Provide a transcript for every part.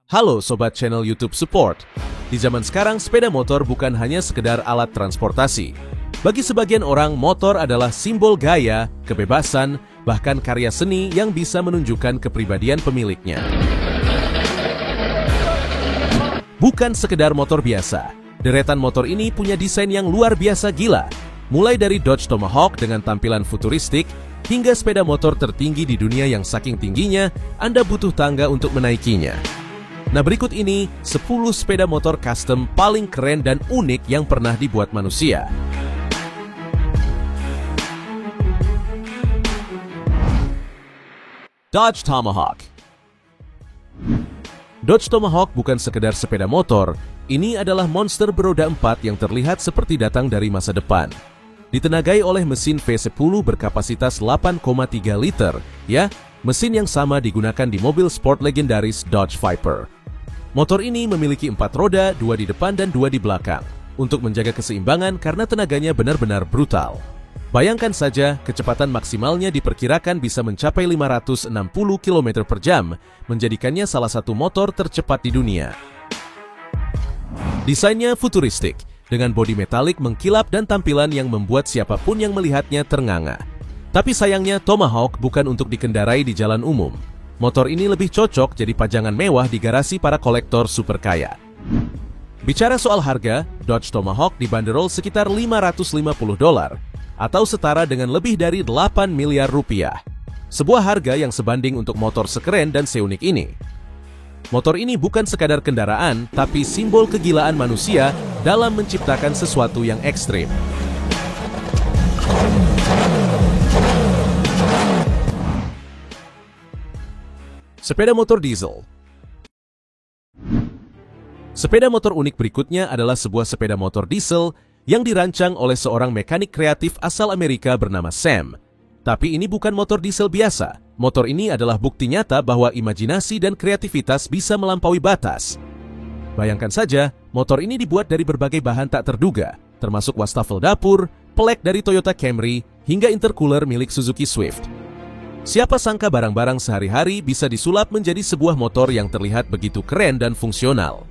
Halo Sobat channel YouTube Support. Di zaman sekarang, sepeda motor bukan hanya sekedar alat transportasi. Bagi sebagian orang, motor adalah simbol gaya, kebebasan, bahkan karya seni yang bisa menunjukkan kepribadian pemiliknya. Bukan sekedar motor biasa, deretan motor ini punya desain yang luar biasa gila. Mulai dari Dodge Tomahawk dengan tampilan futuristik, hingga sepeda motor tertinggi di dunia yang saking tingginya, Anda butuh tangga untuk menaikinya. Nah, berikut ini 10 sepeda motor custom paling keren dan unik yang pernah dibuat manusia. Dodge Tomahawk. Dodge Tomahawk bukan sekedar sepeda motor, ini adalah monster beroda 4 yang terlihat seperti datang dari masa depan. Ditenagai oleh mesin V10 berkapasitas 8,3 liter, ya, mesin yang sama digunakan di mobil sport legendaris Dodge Viper. Motor ini memiliki 4 roda, 2 di depan dan 2 di belakang, untuk menjaga keseimbangan karena tenaganya benar-benar brutal. Bayangkan saja, kecepatan maksimalnya diperkirakan bisa mencapai 560 km per jam, menjadikannya salah satu motor tercepat di dunia. Desainnya futuristik, dengan bodi metalik mengkilap dan tampilan yang membuat siapapun yang melihatnya ternganga. Tapi sayangnya, Tomahawk bukan untuk dikendarai di jalan umum. Motor ini lebih cocok jadi pajangan mewah di garasi para kolektor super kaya. Bicara soal harga, Dodge Tomahawk dibanderol sekitar $550, atau setara dengan lebih dari 8 miliar rupiah. Sebuah harga yang sebanding untuk motor sekeren dan seunik ini. Motor ini bukan sekadar kendaraan, tapi simbol kegilaan manusia dalam menciptakan sesuatu yang ekstrim. Sepeda motor diesel. Sepeda motor unik berikutnya adalah sebuah sepeda motor diesel yang dirancang oleh seorang mekanik kreatif asal Amerika bernama Sam. Tapi ini bukan motor diesel biasa. Motor ini adalah bukti nyata bahwa imajinasi dan kreativitas bisa melampaui batas. Bayangkan saja, motor ini dibuat dari berbagai bahan tak terduga, termasuk wastafel dapur, pelek dari Toyota Camry, hingga intercooler milik Suzuki Swift. Siapa sangka barang-barang sehari-hari bisa disulap menjadi sebuah motor yang terlihat begitu keren dan fungsional.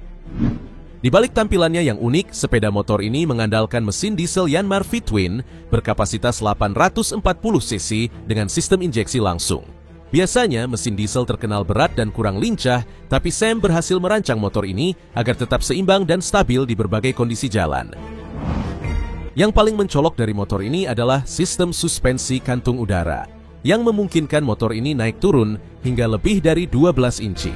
Di balik tampilannya yang unik, sepeda motor ini mengandalkan mesin diesel Yanmar V-Twin berkapasitas 840 cc dengan sistem injeksi langsung. Biasanya mesin diesel terkenal berat dan kurang lincah, tapi Sam berhasil merancang motor ini agar tetap seimbang dan stabil di berbagai kondisi jalan. Yang paling mencolok dari motor ini adalah sistem suspensi kantung udara, yang memungkinkan motor ini naik turun hingga lebih dari 12 inci.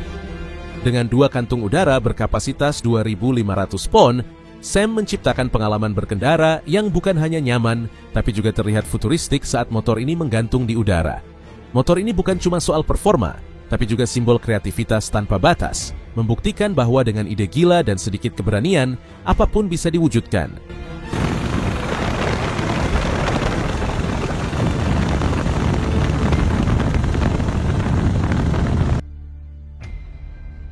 Dengan 2 kantung udara berkapasitas 2.500 pon, Sam menciptakan pengalaman berkendara yang bukan hanya nyaman, tapi juga terlihat futuristik saat motor ini menggantung di udara. Motor ini bukan cuma soal performa, tapi juga simbol kreativitas tanpa batas, membuktikan bahwa dengan ide gila dan sedikit keberanian, apapun bisa diwujudkan.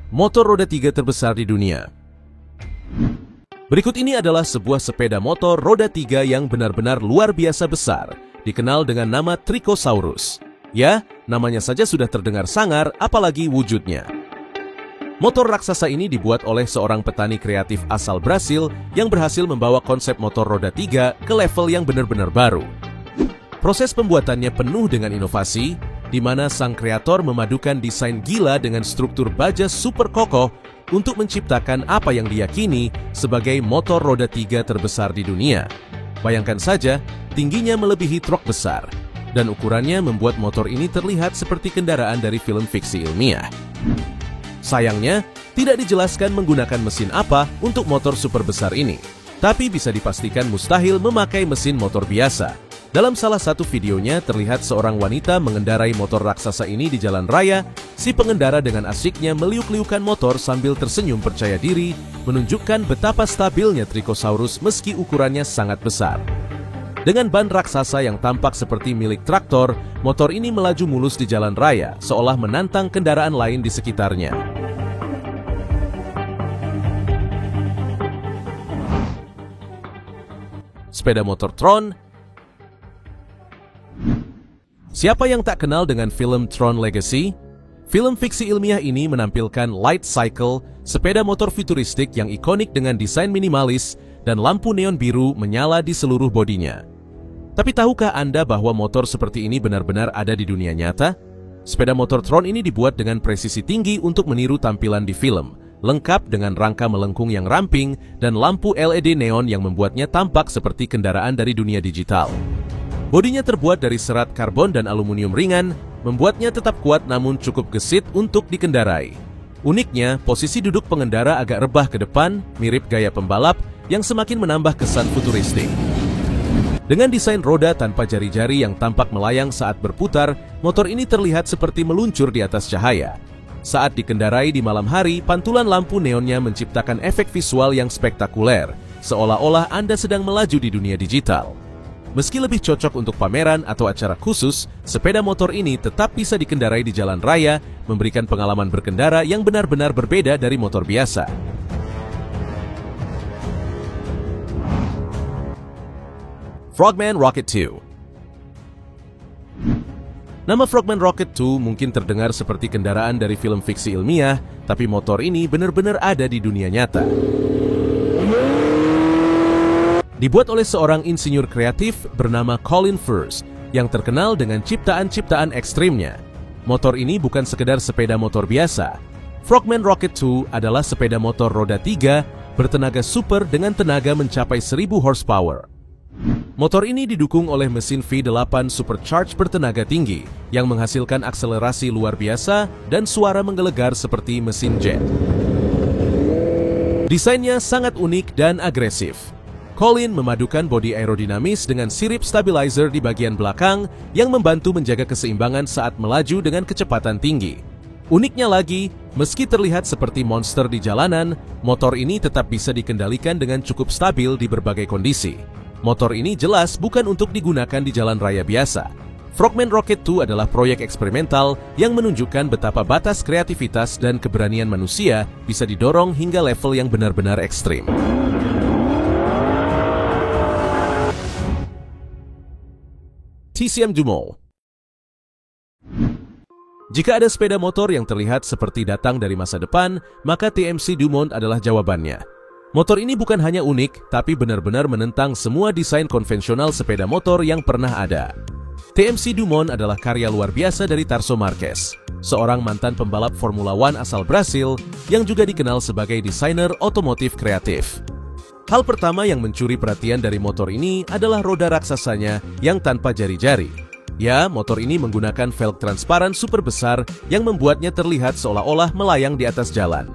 Motor roda 3 terbesar di dunia. Berikut ini adalah sebuah sepeda motor roda 3 yang benar-benar luar biasa besar, dikenal dengan nama Tricosaurus. Ya, namanya saja sudah terdengar sangar, apalagi wujudnya. Motor raksasa ini dibuat oleh seorang petani kreatif asal Brasil yang berhasil membawa konsep motor roda 3 ke level yang benar-benar baru. Proses pembuatannya penuh dengan inovasi, di mana sang kreator memadukan desain gila dengan struktur baja super kokoh untuk menciptakan apa yang diyakini sebagai motor roda 3 terbesar di dunia. Bayangkan saja, tingginya melebihi truk besar, dan ukurannya membuat motor ini terlihat seperti kendaraan dari film fiksi ilmiah. Sayangnya, tidak dijelaskan menggunakan mesin apa untuk motor super besar ini, tapi bisa dipastikan mustahil memakai mesin motor biasa. Dalam salah satu videonya terlihat seorang wanita mengendarai motor raksasa ini di jalan raya. Si pengendara dengan asyiknya meliuk-liukan motor sambil tersenyum percaya diri, menunjukkan betapa stabilnya Tricosaurus meski ukurannya sangat besar. Dengan ban raksasa yang tampak seperti milik traktor, motor ini melaju mulus di jalan raya, seolah menantang kendaraan lain di sekitarnya. Sepeda motor Tron. Siapa yang tak kenal dengan film Tron Legacy? Film fiksi ilmiah ini menampilkan Light Cycle, sepeda motor futuristik yang ikonik dengan desain minimalis dan lampu neon biru menyala di seluruh bodinya. Tapi tahukah Anda bahwa motor seperti ini benar-benar ada di dunia nyata? Sepeda motor Tron ini dibuat dengan presisi tinggi untuk meniru tampilan di film, lengkap dengan rangka melengkung yang ramping dan lampu LED neon yang membuatnya tampak seperti kendaraan dari dunia digital. Bodinya terbuat dari serat karbon dan aluminium ringan, membuatnya tetap kuat namun cukup gesit untuk dikendarai. Uniknya, posisi duduk pengendara agak rebah ke depan, mirip gaya pembalap yang semakin menambah kesan futuristik. Dengan desain roda tanpa jari-jari yang tampak melayang saat berputar, motor ini terlihat seperti meluncur di atas cahaya. Saat dikendarai di malam hari, pantulan lampu neonnya menciptakan efek visual yang spektakuler, seolah-olah Anda sedang melaju di dunia digital. Meski lebih cocok untuk pameran atau acara khusus, sepeda motor ini tetap bisa dikendarai di jalan raya, memberikan pengalaman berkendara yang benar-benar berbeda dari motor biasa. Frogman Rocket 2. Nama Frogman Rocket 2 mungkin terdengar seperti kendaraan dari film fiksi ilmiah, tapi motor ini benar-benar ada di dunia nyata. Dibuat oleh seorang insinyur kreatif bernama Colin Furze yang terkenal dengan ciptaan-ciptaan ekstrimnya. Motor ini bukan sekedar sepeda motor biasa. Frogman Rocket 2 adalah sepeda motor roda 3 bertenaga super dengan tenaga mencapai 1000 horsepower. Motor ini didukung oleh mesin V8 supercharged bertenaga tinggi yang menghasilkan akselerasi luar biasa dan suara menggelegar seperti mesin jet. Desainnya sangat unik dan agresif. Colin memadukan bodi aerodinamis dengan sirip stabilizer di bagian belakang yang membantu menjaga keseimbangan saat melaju dengan kecepatan tinggi. Uniknya lagi, meski terlihat seperti monster di jalanan, motor ini tetap bisa dikendalikan dengan cukup stabil di berbagai kondisi. Motor ini jelas bukan untuk digunakan di jalan raya biasa. Frogman Rocket 2 adalah proyek eksperimental yang menunjukkan betapa batas kreativitas dan keberanian manusia bisa didorong hingga level yang benar-benar ekstrim. TCM Dumont. Jika ada sepeda motor yang terlihat seperti datang dari masa depan, maka TMC Dumont adalah jawabannya. Motor ini bukan hanya unik, tapi benar-benar menentang semua desain konvensional sepeda motor yang pernah ada. TMC Dumont adalah karya luar biasa dari Tarso Marquez, seorang mantan pembalap Formula One asal Brasil yang juga dikenal sebagai desainer otomotif kreatif. Hal pertama yang mencuri perhatian dari motor ini adalah roda raksasanya yang tanpa jari-jari. Ya, motor ini menggunakan velg transparan super besar yang membuatnya terlihat seolah-olah melayang di atas jalan.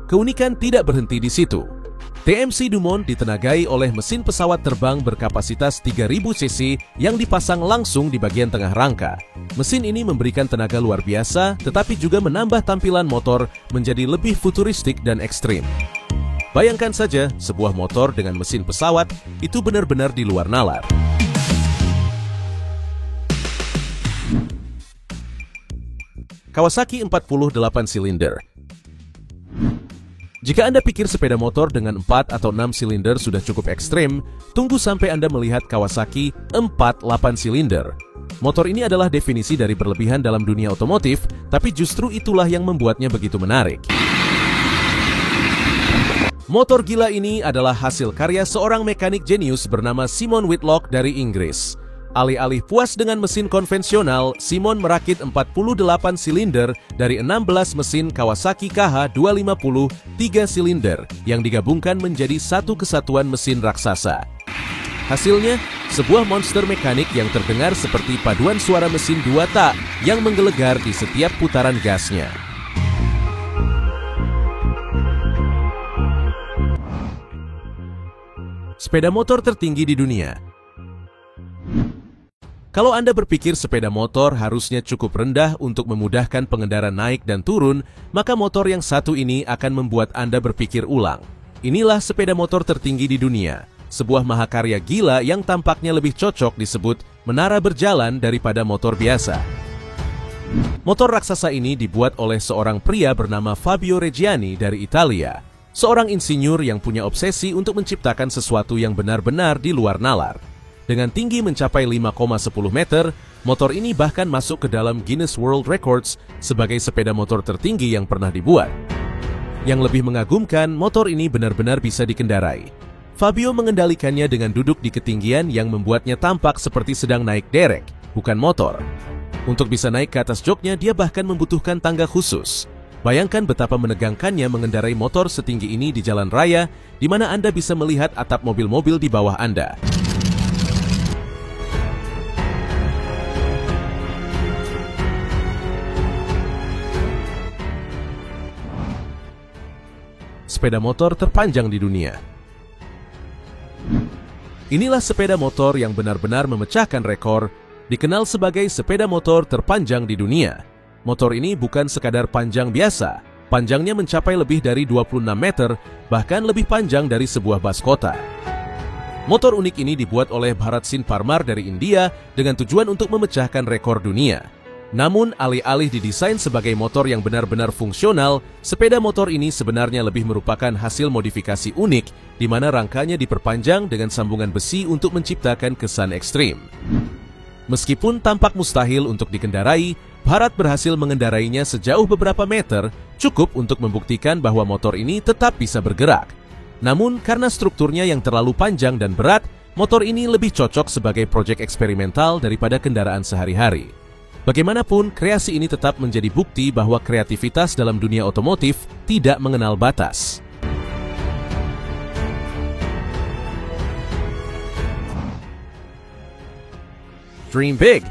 Keunikan tidak berhenti di situ. TMC Dumont ditenagai oleh mesin pesawat terbang berkapasitas 3000 cc yang dipasang langsung di bagian tengah rangka. Mesin ini memberikan tenaga luar biasa, tetapi juga menambah tampilan motor menjadi lebih futuristik dan ekstrim. Bayangkan saja, sebuah motor dengan mesin pesawat itu benar-benar di luar nalar. Kawasaki 48 silinder. Jika Anda pikir sepeda motor dengan 4 atau 6 silinder sudah cukup ekstrim, tunggu sampai Anda melihat Kawasaki 48 silinder. Motor ini adalah definisi dari berlebihan dalam dunia otomotif, tapi justru itulah yang membuatnya begitu menarik. Motor gila ini adalah hasil karya seorang mekanik jenius bernama Simon Whitlock dari Inggris. Alih-alih puas dengan mesin konvensional, Simon merakit 48 silinder dari 16 mesin Kawasaki KH250 3 silinder yang digabungkan menjadi satu kesatuan mesin raksasa. Hasilnya, sebuah monster mekanik yang terdengar seperti paduan suara mesin 2 tak yang menggelegar di setiap putaran gasnya. Sepeda motor tertinggi di dunia. Kalau Anda berpikir sepeda motor harusnya cukup rendah untuk memudahkan pengendara naik dan turun, maka motor yang satu ini akan membuat Anda berpikir ulang. Inilah sepeda motor tertinggi di dunia, sebuah mahakarya gila yang tampaknya lebih cocok disebut menara berjalan daripada motor biasa. Motor raksasa ini dibuat oleh seorang pria bernama Fabio Reggiani dari Italia. Seorang insinyur yang punya obsesi untuk menciptakan sesuatu yang benar-benar di luar nalar. Dengan tinggi mencapai 5,10 meter, Motor ini bahkan masuk ke dalam Guinness World Records sebagai sepeda motor tertinggi yang pernah dibuat. Yang lebih mengagumkan, motor ini benar-benar bisa dikendarai. Fabio mengendalikannya dengan duduk di ketinggian yang membuatnya tampak seperti sedang naik derek, bukan motor. Untuk bisa naik ke atas joknya, dia bahkan membutuhkan tangga khusus. Bayangkan betapa menegangkannya mengendarai motor setinggi ini di jalan raya, di mana Anda bisa melihat atap mobil-mobil di bawah Anda. Sepeda motor terpanjang di dunia. Inilah sepeda motor yang benar-benar memecahkan rekor, dikenal sebagai sepeda motor terpanjang di dunia. Motor ini bukan sekadar panjang biasa, panjangnya mencapai lebih dari 26 meter, bahkan lebih panjang dari sebuah bas kota. Motor unik ini dibuat oleh Bharat Singh Parmar dari India dengan tujuan untuk memecahkan rekor dunia. Namun, alih-alih didesain sebagai motor yang benar-benar fungsional, sepeda motor ini sebenarnya lebih merupakan hasil modifikasi unik, di mana rangkanya diperpanjang dengan sambungan besi untuk menciptakan kesan ekstrim. Meskipun tampak mustahil untuk dikendarai, Bharat berhasil mengendarainya sejauh beberapa meter, cukup untuk membuktikan bahwa motor ini tetap bisa bergerak. Namun, karena strukturnya yang terlalu panjang dan berat, motor ini lebih cocok sebagai proyek eksperimental daripada kendaraan sehari-hari. Bagaimanapun, kreasi ini tetap menjadi bukti bahwa kreativitas dalam dunia otomotif tidak mengenal batas. Dream Big.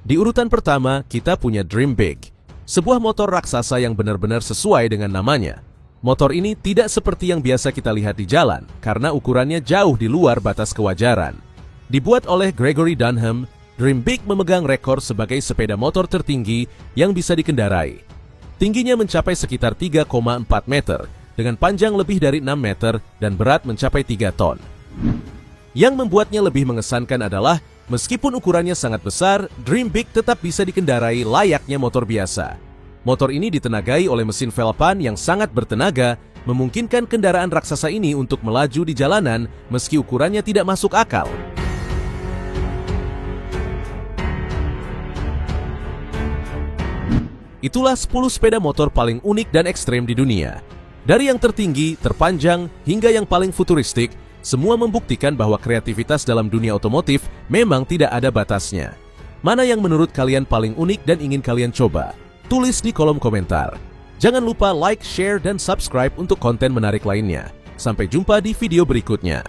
Di urutan pertama, kita punya Dream Big, sebuah motor raksasa yang benar-benar sesuai dengan namanya. Motor ini tidak seperti yang biasa kita lihat di jalan, karena ukurannya jauh di luar batas kewajaran. Dibuat oleh Gregory Dunham, Dream Big memegang rekor sebagai sepeda motor tertinggi yang bisa dikendarai. Tingginya mencapai sekitar 3,4 meter, dengan panjang lebih dari 6 meter dan berat mencapai 3 ton. Yang membuatnya lebih mengesankan adalah, meskipun ukurannya sangat besar, Dream Big tetap bisa dikendarai layaknya motor biasa. Motor ini ditenagai oleh mesin velpan yang sangat bertenaga, memungkinkan kendaraan raksasa ini untuk melaju di jalanan meski ukurannya tidak masuk akal. Itulah 10 sepeda motor paling unik dan ekstrem di dunia. Dari yang tertinggi, terpanjang, hingga yang paling futuristik, semua membuktikan bahwa kreativitas dalam dunia otomotif memang tidak ada batasnya. Mana yang menurut kalian paling unik dan ingin kalian coba? Tulis di kolom komentar. Jangan lupa like, share, dan subscribe untuk konten menarik lainnya. Sampai jumpa di video berikutnya.